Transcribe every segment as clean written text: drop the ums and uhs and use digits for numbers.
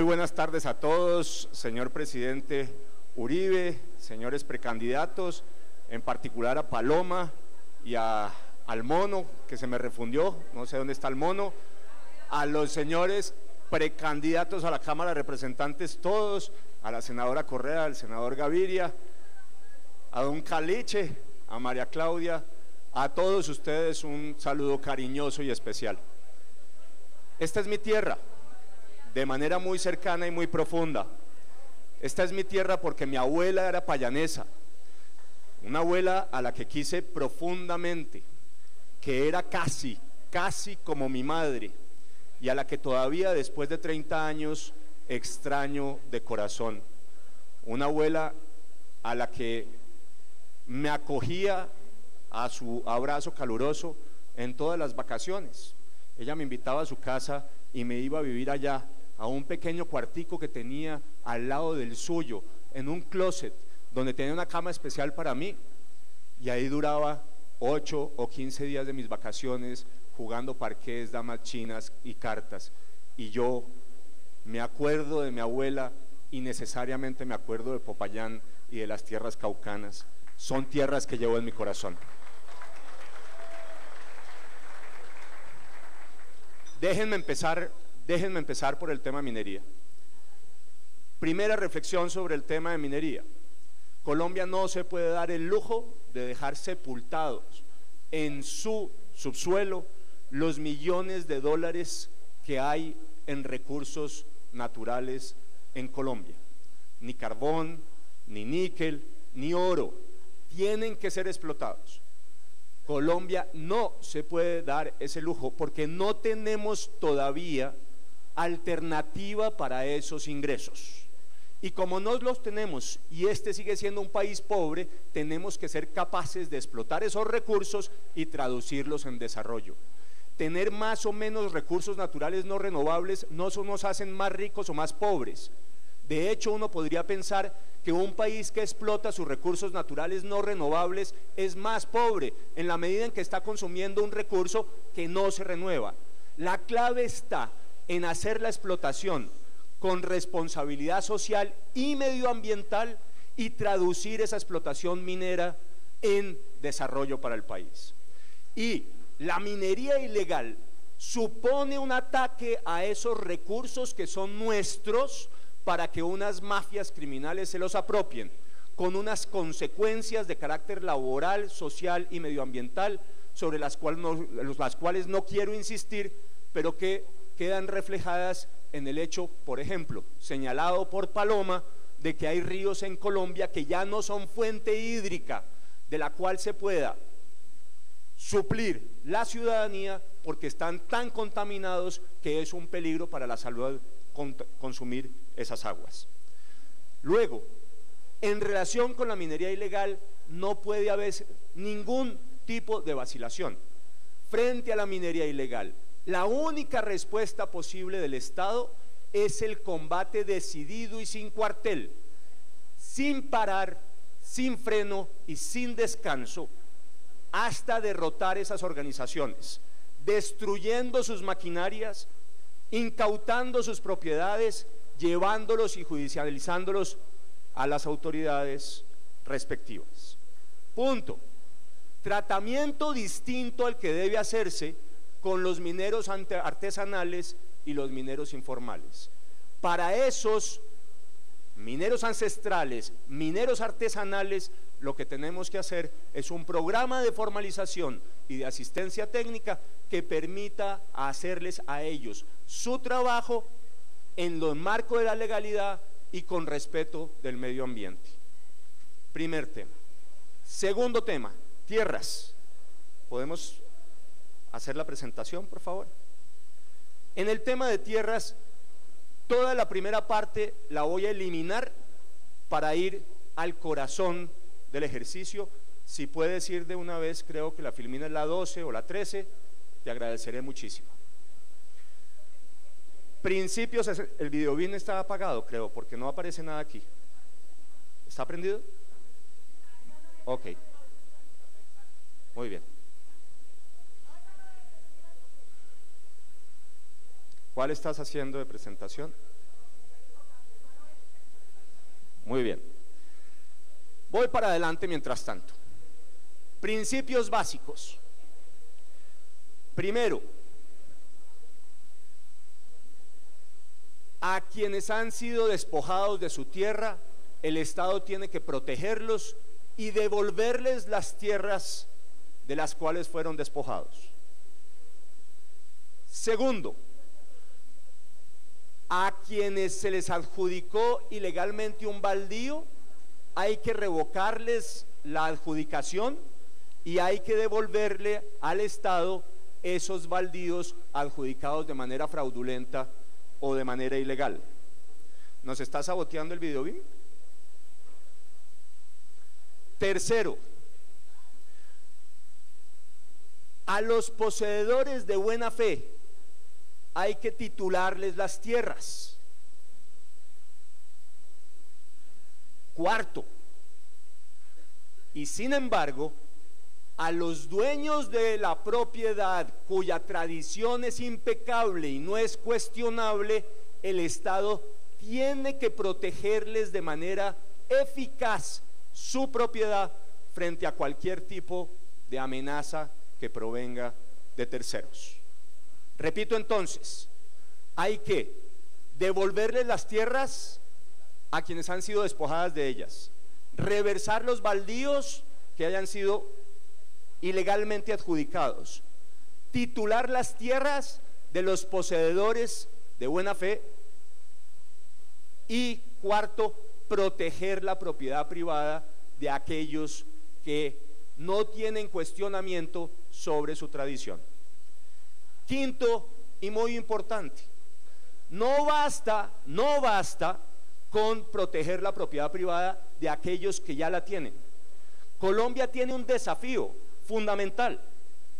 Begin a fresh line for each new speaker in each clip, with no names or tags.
buenas tardes a todos, señor presidente Uribe, señores precandidatos, en particular a Paloma y al mono, que se me refundió, no sé dónde está el mono, a los señores precandidatos a la Cámara de Representantes todos, a la senadora Correa, al senador Gaviria, a don Caliche, a María Claudia, a todos ustedes un saludo cariñoso y especial. Esta es mi tierra, de manera muy cercana y muy profunda. Esta es mi tierra porque mi abuela era payanesa, una abuela a la que quise profundamente, que era casi como mi madre, y a la que todavía después de 30 años extraño de corazón. Una abuela a la que me acogía a su abrazo caluroso en todas las vacaciones. Ella me invitaba a su casa y me iba a vivir allá, a un pequeño cuartico que tenía al lado del suyo, en un closet, donde tenía una cama especial para mí, y ahí duraba 8 o 15 días de mis vacaciones, jugando parqués, damas chinas y cartas. Y yo me acuerdo de mi abuela y necesariamente me acuerdo de Popayán y de las tierras caucanas. Son tierras que llevo en mi corazón. Déjenme empezar por el tema minería. Primera reflexión sobre el tema de minería. Colombia no se puede dar el lujo de dejar sepultados en su subsuelo los millones de dólares que hay en recursos naturales en Colombia. Ni carbón, ni níquel, ni oro, tienen que ser explotados. Colombia no se puede dar ese lujo porque no tenemos todavía alternativa para esos ingresos. Y como no los tenemos y este sigue siendo un país pobre, tenemos que ser capaces de explotar esos recursos y traducirlos en desarrollo. Tener más o menos recursos naturales no renovables no nos hacen más ricos o más pobres. De hecho, uno podría pensar que un país que explota sus recursos naturales no renovables es más pobre en la medida en que está consumiendo un recurso que no se renueva. La clave está en hacer la explotación con responsabilidad social y medioambiental y traducir esa explotación minera en desarrollo para el país. Y la minería ilegal supone un ataque a esos recursos que son nuestros para que unas mafias criminales se los apropien, con unas consecuencias de carácter laboral, social y medioambiental sobre las cuales no quiero insistir, pero que quedan reflejadas en el hecho, por ejemplo, señalado por Paloma, de que hay ríos en Colombia que ya no son fuente hídrica de la cual se pueda suplir la ciudadanía porque están tan contaminados que es un peligro para la salud consumir esas aguas. Luego, en relación con la minería ilegal, no puede haber ningún tipo de vacilación. Frente a la minería ilegal, la única respuesta posible del Estado es el combate decidido y sin cuartel, sin parar, sin freno y sin descanso, hasta derrotar esas organizaciones, destruyendo sus maquinarias, incautando sus propiedades, llevándolos y judicializándolos a las autoridades respectivas. Punto. Tratamiento distinto al que debe hacerse con los mineros artesanales y los mineros informales. Para esos mineros ancestrales, mineros artesanales, lo que tenemos que hacer es un programa de formalización y de asistencia técnica que permita hacerles a ellos su trabajo en el marco de la legalidad y con respeto del medio ambiente. Primer tema. Segundo tema, tierras. ¿Podemos hacer la presentación, por favor? En el tema de tierras, toda la primera parte la voy a eliminar para ir al corazón del ejercicio. Si puedes ir de una vez, creo que la filmina es la 12 o la 13, te agradeceré muchísimo. Principios, el videobin está apagado, creo, porque no aparece nada aquí. ¿Está prendido? Ok. Muy bien. ¿Cuál estás haciendo de presentación? Muy bien. Voy para adelante mientras tanto. Principios básicos. Primero, a quienes han sido despojados de su tierra, el Estado tiene que protegerlos y devolverles las tierras de las cuales fueron despojados. Segundo, a quienes se les adjudicó ilegalmente un baldío, hay que revocarles la adjudicación y hay que devolverle al Estado esos baldíos adjudicados de manera fraudulenta o de manera ilegal. ¿Nos está saboteando el videobim? Tercero, a los poseedores de buena fe hay que titularles las tierras. Cuarto, y sin embargo, a los dueños de la propiedad cuya tradición es impecable y no es cuestionable, el Estado tiene que protegerles de manera eficaz su propiedad frente a cualquier tipo de amenaza que provenga de terceros. Repito entonces, hay que devolverles las tierras a quienes han sido despojadas de ellas, reversar los baldíos que hayan sido ilegalmente adjudicados, titular las tierras de los poseedores de buena fe y cuarto, proteger la propiedad privada de aquellos que no tienen cuestionamiento sobre su tradición. Quinto y muy importante, no basta con proteger la propiedad privada de aquellos que ya la tienen. Colombia tiene un desafío fundamental.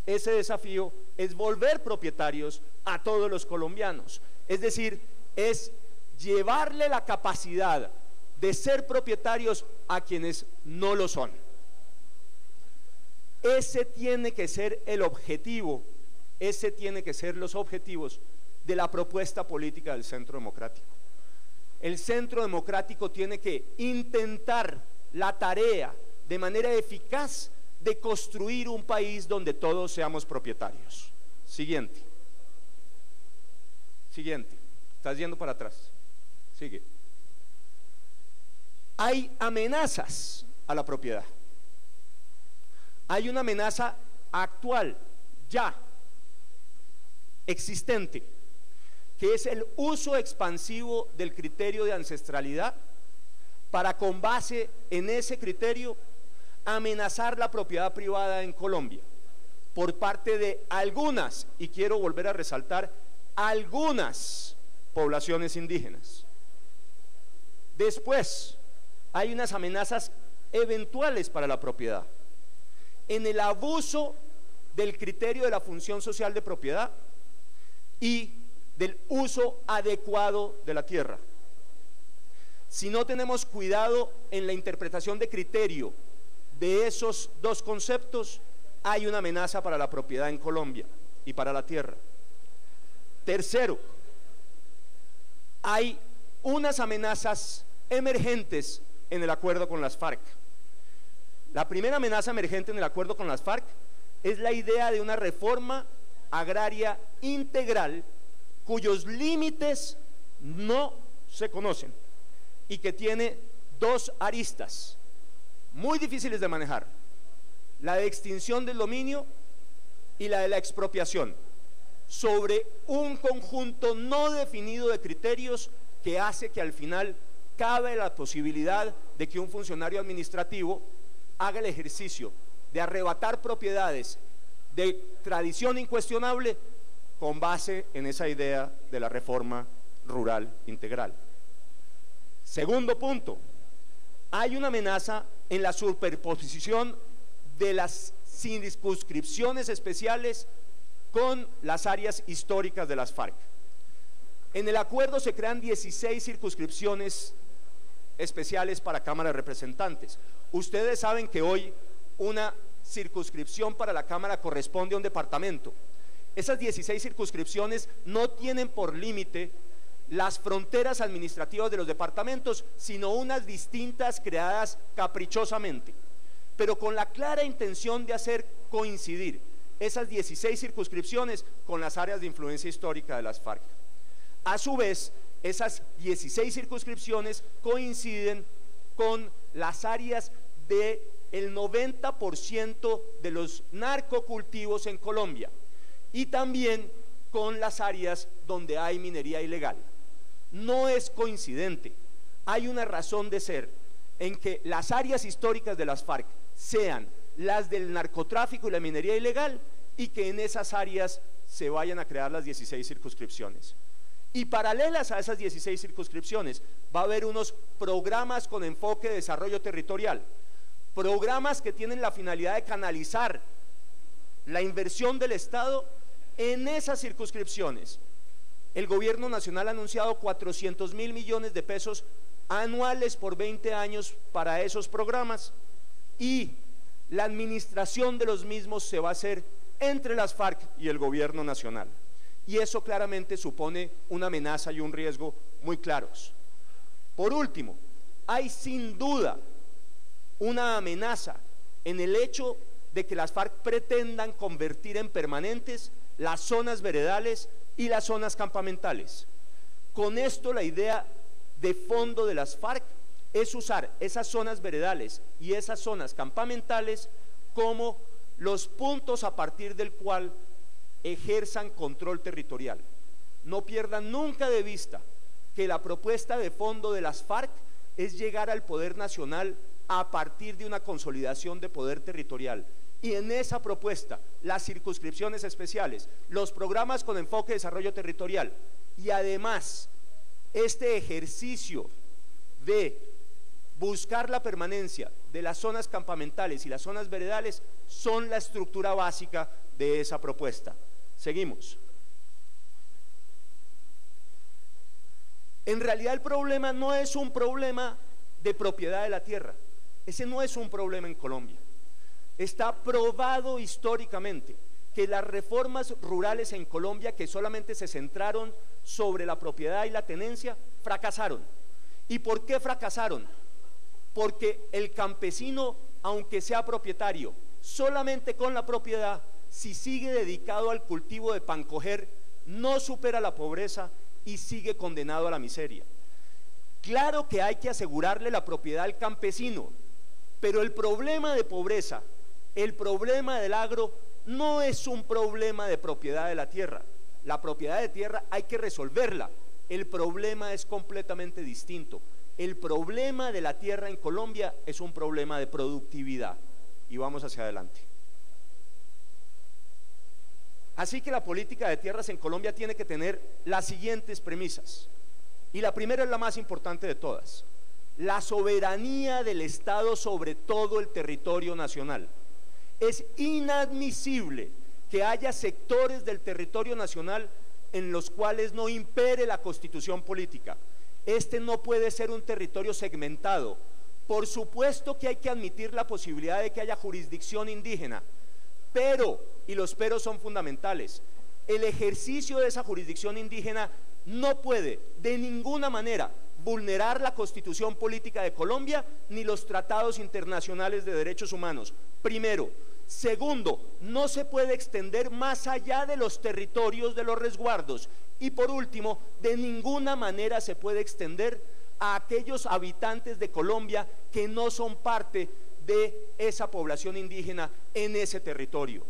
Ese desafío es volver propietarios a todos los colombianos, es decir, es llevarle la capacidad de ser propietarios a quienes no lo son. Ese tiene que ser el objetivo, ese tiene que ser los objetivos de la propuesta política del Centro Democrático. El Centro Democrático tiene que intentar la tarea de manera eficaz de construir un país donde todos seamos propietarios. Siguiente. Estás yendo para atrás. Sigue. Hay amenazas a la propiedad. Hay una amenaza actual, ya existente, que es el uso expansivo del criterio de ancestralidad para, con base en ese criterio, amenazar la propiedad privada en Colombia por parte de algunas, y quiero volver a resaltar, algunas poblaciones indígenas. Después, hay unas amenazas eventuales para la propiedad en el abuso del criterio de la función social de propiedad y del uso adecuado de la tierra. Si no tenemos cuidado en la interpretación de criterio de esos dos conceptos, hay una amenaza para la propiedad en Colombia y para la tierra. Tercero, hay unas amenazas emergentes en el acuerdo con las FARC. La primera amenaza emergente en el acuerdo con las FARC es la idea de una reforma agraria integral cuyos límites no se conocen y que tiene dos aristas muy difíciles de manejar: la de extinción del dominio y la de la expropiación, sobre un conjunto no definido de criterios que hace que al final cabe la posibilidad de que un funcionario administrativo haga el ejercicio de arrebatar propiedades de tradición incuestionable con base en esa idea de la reforma rural integral. Segundo punto, hay una amenaza en la superposición de las circunscripciones especiales con las áreas históricas de las FARC. En el acuerdo se crean 16 circunscripciones especiales para Cámara de Representantes. Ustedes saben que hoy una circunscripción para la Cámara corresponde a un departamento. Esas 16 circunscripciones no tienen por límite las fronteras administrativas de los departamentos, sino unas distintas creadas caprichosamente, pero con la clara intención de hacer coincidir esas 16 circunscripciones con las áreas de influencia histórica de las FARC. A su vez, esas 16 circunscripciones coinciden con las áreas del 90% de los narcocultivos en Colombia y también con las áreas donde hay minería ilegal. No es coincidente, hay una razón de ser en que las áreas históricas de las FARC sean las del narcotráfico y la minería ilegal y que en esas áreas se vayan a crear las 16 circunscripciones. Y paralelas a esas 16 circunscripciones va a haber unos programas con enfoque de desarrollo territorial, programas que tienen la finalidad de canalizar la inversión del Estado en esas circunscripciones. El gobierno nacional ha anunciado 400.000 millones de pesos anuales por 20 años para esos programas y la administración de los mismos se va a hacer entre las FARC y el gobierno nacional. Y eso claramente supone una amenaza y un riesgo muy claros. Por último, hay sin duda una amenaza en el hecho de que las FARC pretendan convertir en permanentes las zonas veredales y las zonas campamentales. Con esto la idea de fondo de las FARC es usar esas zonas veredales y esas zonas campamentales como los puntos a partir del cual ejerzan control territorial. No pierdan nunca de vista que la propuesta de fondo de las FARC es llegar al poder nacional a partir de una consolidación de poder territorial. Y en esa propuesta, las circunscripciones especiales, los programas con enfoque de desarrollo territorial y además este ejercicio de buscar la permanencia de las zonas campamentales y las zonas veredales son la estructura básica de esa propuesta. Seguimos. En realidad el problema no es un problema de propiedad de la tierra, ese no es un problema en Colombia. Está probado históricamente que las reformas rurales en Colombia, que solamente se centraron sobre la propiedad y la tenencia, fracasaron. ¿Y por qué fracasaron? Porque el campesino, aunque sea propietario, solamente con la propiedad, si sigue dedicado al cultivo de pancoger, no supera la pobreza y sigue condenado a la miseria. Claro que hay que asegurarle la propiedad al campesino, pero el problema de pobreza, el problema del agro, no es un problema de propiedad de la tierra. La propiedad de tierra hay que resolverla, el problema es completamente distinto. El problema de la tierra en Colombia es un problema de productividad. Y vamos hacia adelante. Así que la política de tierras en Colombia tiene que tener las siguientes premisas. Y la primera es la más importante de todas: la soberanía del Estado sobre todo el territorio nacional. Es inadmisible que haya sectores del territorio nacional en los cuales no impere la constitución política. Este no puede ser un territorio segmentado. Por supuesto que hay que admitir la posibilidad de que haya jurisdicción indígena, pero, y los peros son fundamentales, el ejercicio de esa jurisdicción indígena no puede de ninguna manera vulnerar la constitución política de Colombia ni los tratados internacionales de derechos humanos, primero. Segundo, no se puede extender más allá de los territorios de los resguardos. Y por último, de ninguna manera se puede extender a aquellos habitantes de Colombia que no son parte de esa población indígena en ese territorio.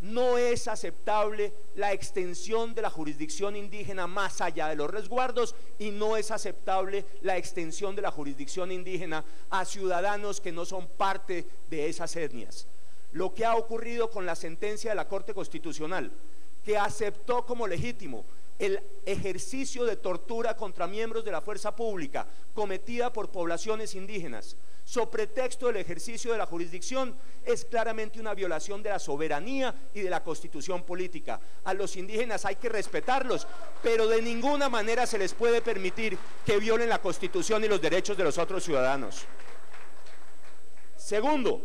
No es aceptable la extensión de la jurisdicción indígena más allá de los resguardos y no es aceptable la extensión de la jurisdicción indígena a ciudadanos que no son parte de esas etnias. Lo que ha ocurrido con la sentencia de la Corte Constitucional, que aceptó como legítimo el ejercicio de tortura contra miembros de la fuerza pública cometida por poblaciones indígenas, sobre pretexto del ejercicio de la jurisdicción, es claramente una violación de la soberanía y de la constitución política. A los indígenas hay que respetarlos, pero de ninguna manera se les puede permitir que violen la constitución y los derechos de los otros ciudadanos. Segundo,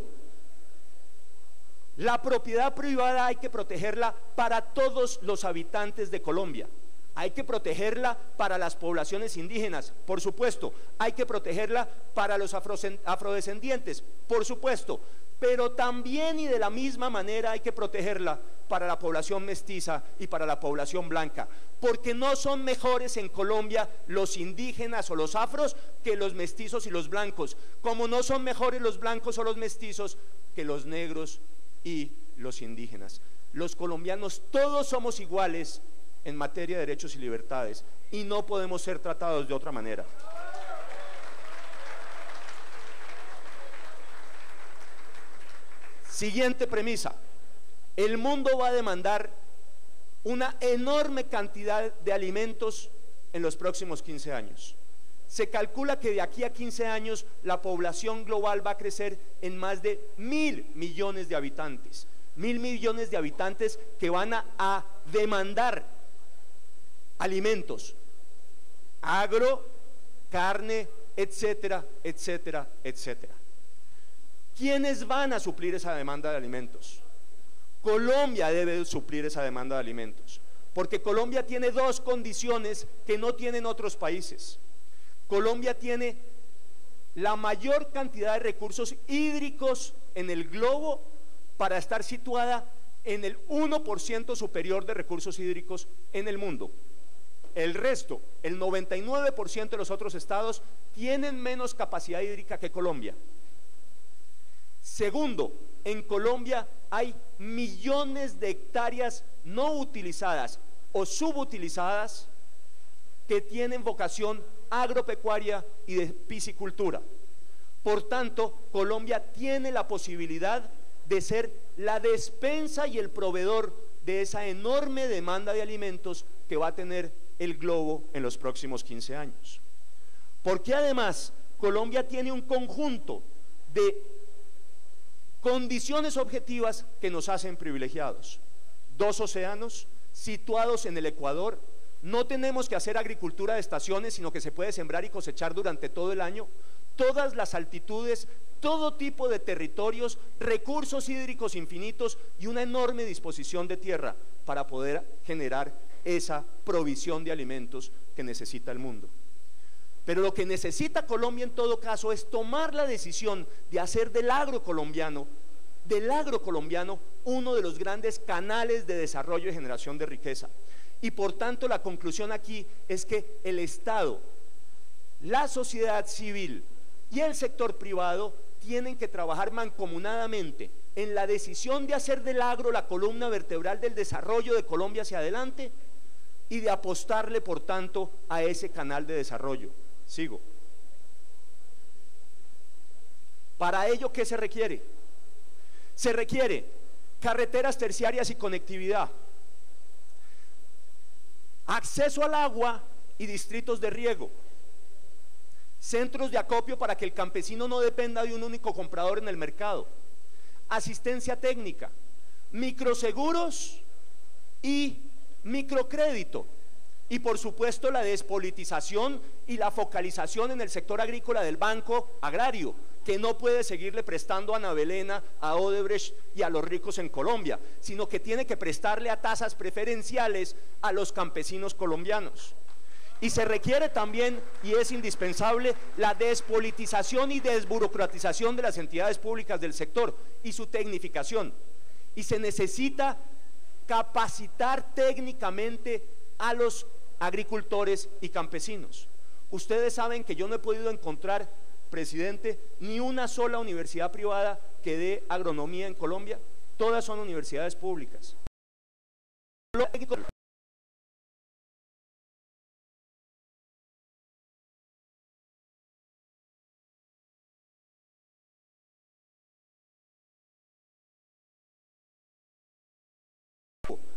la propiedad privada hay que protegerla para todos los habitantes de Colombia. Hay que protegerla para las poblaciones indígenas, por supuesto. Hay que protegerla para los afrodescendientes, por supuesto. Pero también y de la misma manera hay que protegerla para la población mestiza y para la población blanca, porque no son mejores en Colombia los indígenas o los afros que los mestizos y los blancos, como no son mejores los blancos o los mestizos que los negros y los indígenas. Los colombianos todos somos iguales en materia de derechos y libertades y no podemos ser tratados de otra manera. Siguiente premisa: el mundo va a demandar una enorme cantidad de alimentos en los próximos 15 años. Se calcula que de aquí a 15 años la población global va a crecer en más de 1.000 millones de habitantes. 1.000 millones de habitantes que van a demandar alimentos, agro, carne, etcétera, etcétera, etcétera. ¿Quiénes van a suplir esa demanda de alimentos? Colombia debe suplir esa demanda de alimentos, porque Colombia tiene dos condiciones que no tienen otros países. Colombia tiene la mayor cantidad de recursos hídricos en el globo para estar situada en el 1% superior de recursos hídricos en el mundo. El resto, el 99% de los otros estados tienen menos capacidad hídrica que Colombia. Segundo, en Colombia hay millones de hectáreas no utilizadas o subutilizadas que tienen vocación agropecuaria y de piscicultura. Por tanto, Colombia tiene la posibilidad de ser la despensa y el proveedor de esa enorme demanda de alimentos que va a tener el globo en los próximos 15 años. Porque además Colombia tiene un conjunto de condiciones objetivas que nos hacen privilegiados. 2 océanos situados en el Ecuador, no tenemos que hacer agricultura de estaciones, sino que se puede sembrar y cosechar durante todo el año, todas las altitudes, todo tipo de territorios, recursos hídricos infinitos y una enorme disposición de tierra para poder generar esa provisión de alimentos que necesita el mundo. Pero lo que necesita Colombia en todo caso es tomar la decisión de hacer del agro colombiano uno de los grandes canales de desarrollo y generación de riqueza. Y por tanto la conclusión aquí es que el Estado, la sociedad civil y el sector privado tienen que trabajar mancomunadamente en la decisión de hacer del agro la columna vertebral del desarrollo de Colombia hacia adelante y de apostarle por tanto a ese canal de desarrollo. Sigo. Para ello, ¿qué se requiere? Se requiere carreteras terciarias y conectividad, acceso al agua y distritos de riego, centros de acopio para que el campesino no dependa de un único comprador en el mercado, asistencia técnica, microseguros y microcrédito. Y por supuesto la despolitización y la focalización en el sector agrícola del Banco Agrario, que no puede seguirle prestando a Ana Belena, a Odebrecht y a los ricos en Colombia, sino que tiene que prestarle a tasas preferenciales a los campesinos colombianos. Y se requiere también, y es indispensable, la despolitización y desburocratización de las entidades públicas del sector y su tecnificación. Y se necesita capacitar técnicamente a los agricultores y campesinos. Ustedes saben que yo no he podido encontrar, presidente, ni una sola universidad privada que dé agronomía en Colombia. Todas son universidades públicas.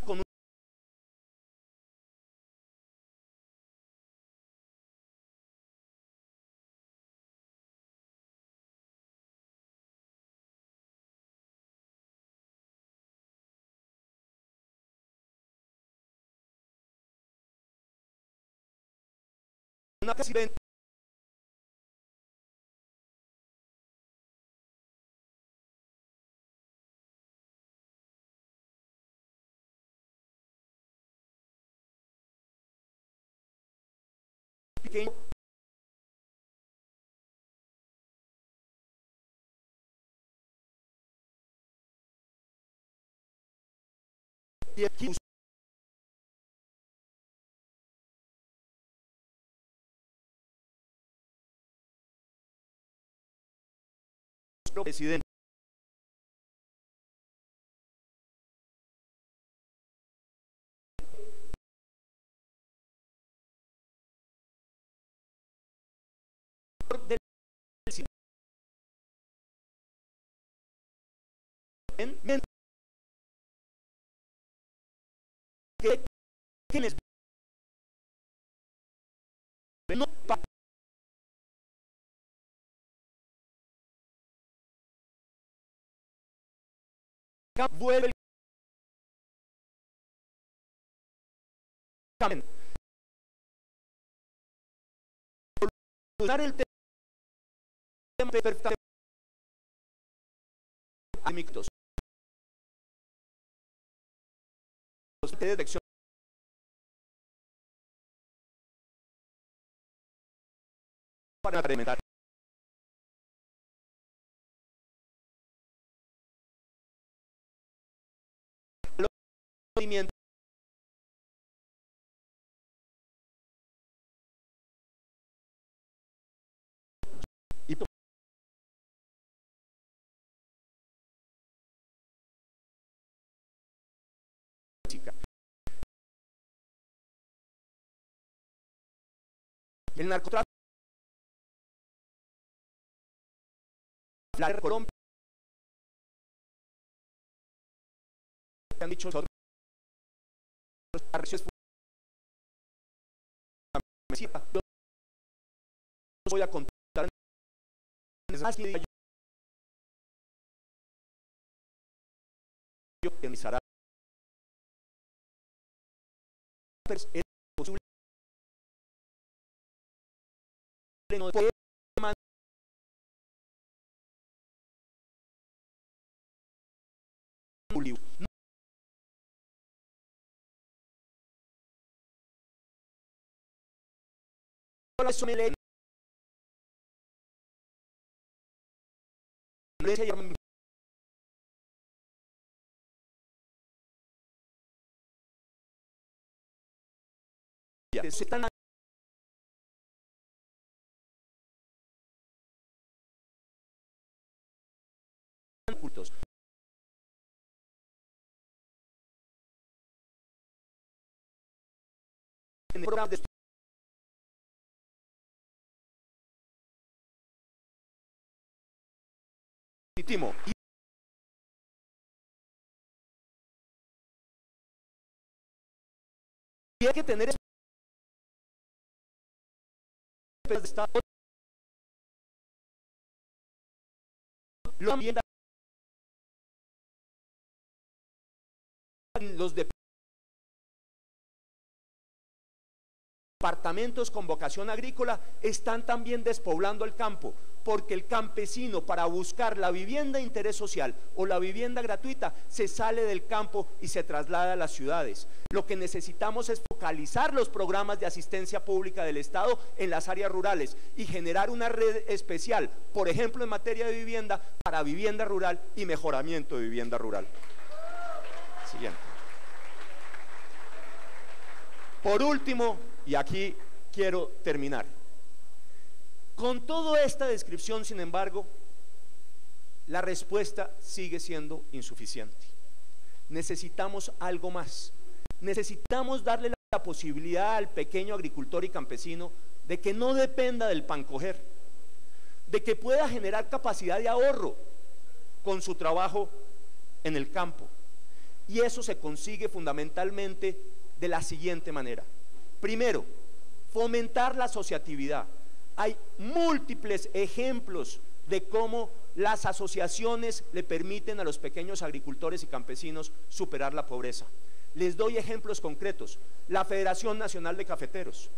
Con una casi 20 pequeño y aquí nuestro presidente del que les no vuelve el el tema perfectamente de dirección para implementar los movimientos y el narcotráfico, la Colombia, han dicho los voy a contar yo organizará es posible no puede eso me lee se están cultos en el programa de legítimo y hay que tener de Estado los departamentos con vocación agrícola están también despoblando el campo, porque el campesino, para buscar la vivienda de interés social o la vivienda gratuita, se sale del campo y se traslada a las ciudades. Lo que necesitamos es focalizar los programas de asistencia pública del Estado en las áreas rurales y generar una red especial, por ejemplo en materia de vivienda, para vivienda rural y mejoramiento de vivienda rural. Siguiente. Por último, y aquí quiero terminar, con toda esta descripción, sin embargo, la respuesta sigue siendo insuficiente. Necesitamos algo más. Necesitamos darle la posibilidad al pequeño agricultor y campesino de que no dependa del pancoger, de que pueda generar capacidad de ahorro con su trabajo en el campo. Y eso se consigue fundamentalmente de la siguiente manera. Primero, fomentar la asociatividad. Hay múltiples ejemplos de cómo las asociaciones le permiten a los pequeños agricultores y campesinos superar la pobreza. Les doy ejemplos concretos. La Federación Nacional de Cafeteros,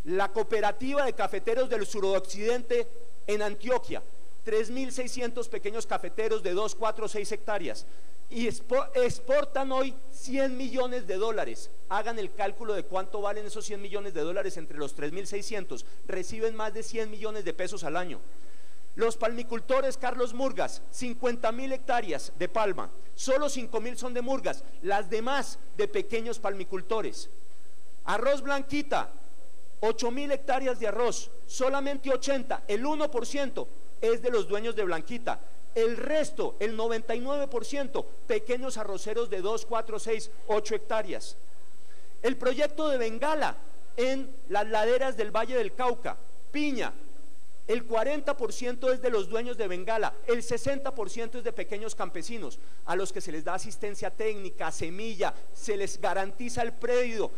la Cooperativa de Cafeteros del Suroccidente en Antioquia, 3.600 pequeños cafeteros de 2, 4, 6 hectáreas y exportan hoy 100 millones de dólares. Hagan el cálculo de cuánto valen esos 100 millones de dólares entre los 3.600. Reciben más de 100 millones de pesos al año. Los palmicultores Carlos Murgas, 50.000 hectáreas de palma, solo 5.000 son de Murgas, las demás de pequeños palmicultores. Arroz Blanquita, 8.000 hectáreas de arroz, solamente 80, el 1% es de los dueños de Blanquita. El resto, el 99%, pequeños arroceros de 2, 4, 6, 8 hectáreas. El proyecto de Bengala en las laderas del Valle del Cauca, piña, el 40% es de los dueños de Bengala, el 60% es de pequeños campesinos, a los que se les da asistencia técnica, semilla, se les garantiza el precio,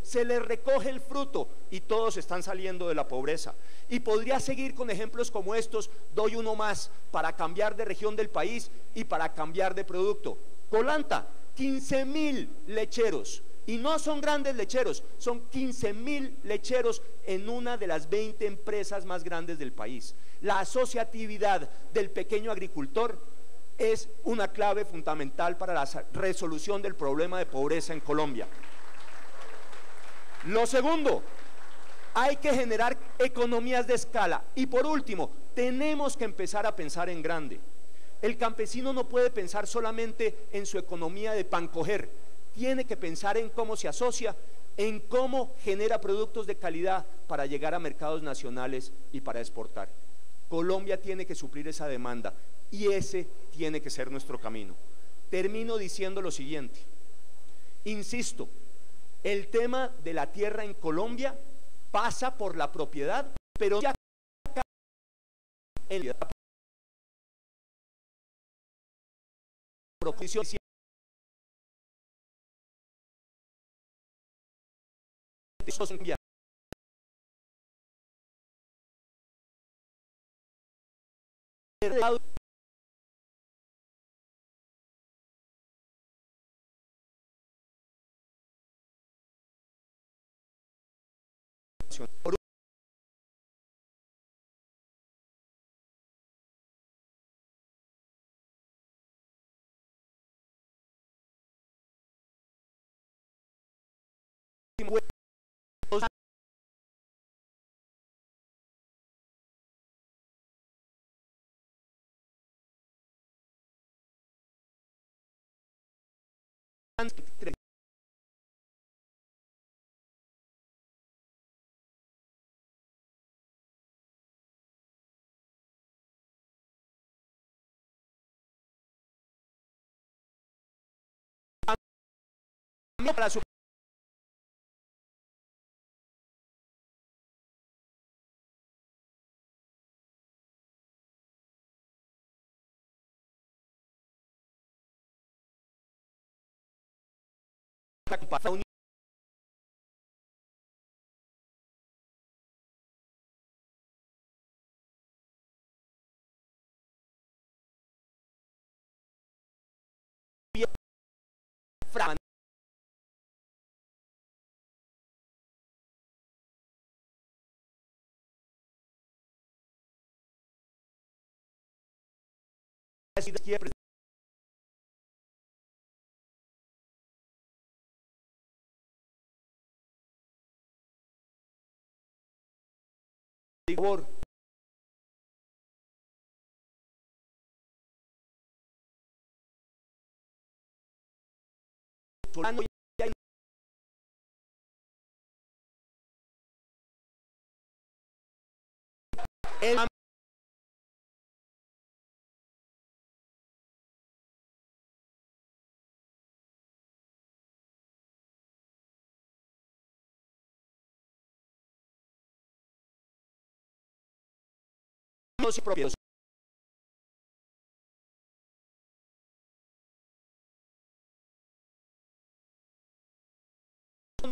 se les recoge el fruto y todos están saliendo de la pobreza. Y podría seguir con ejemplos como estos, doy uno más, para cambiar de región del país y para cambiar de producto. Colanta, 15.000 lecheros. Y no son grandes lecheros, son 15.000 lecheros en una de las 20 empresas más grandes del país. La asociatividad del pequeño agricultor es una clave fundamental para la resolución del problema de pobreza en Colombia. Lo segundo, hay que generar economías de escala. Y por último, tenemos que empezar a pensar en grande. El campesino no puede pensar solamente en su economía de pan coger. Tiene que pensar en cómo se asocia, en cómo genera productos de calidad para llegar a mercados nacionales y para exportar. Colombia tiene que suplir esa demanda y ese tiene que ser nuestro camino. Termino diciendo lo siguiente, insisto, el tema de la tierra en Colombia pasa por la propiedad, pero ya en la proposición por para su favor. El y propios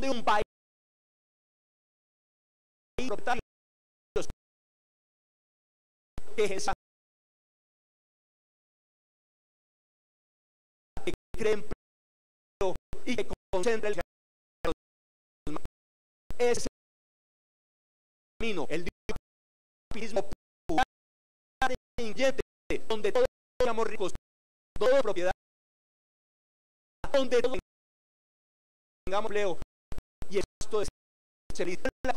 de un país que cree empleo y que concentra el ese camino, el capitalismo inyecte, donde todos seamos ricos, todo propiedad, donde todos tengamos empleo, y esto es se lidia en la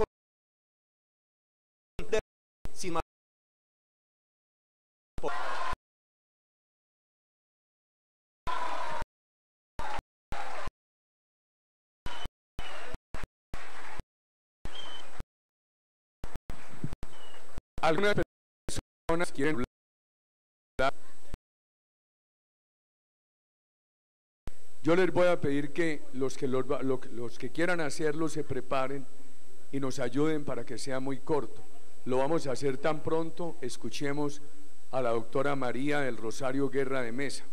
corriente sin más.
Algunas personas quieren hablar. Yo les voy a pedir que los que quieran hacerlo se preparen y nos ayuden para que sea muy corto. Lo vamos a hacer tan pronto escuchemos a la doctora María del Rosario Guerra de Mesa.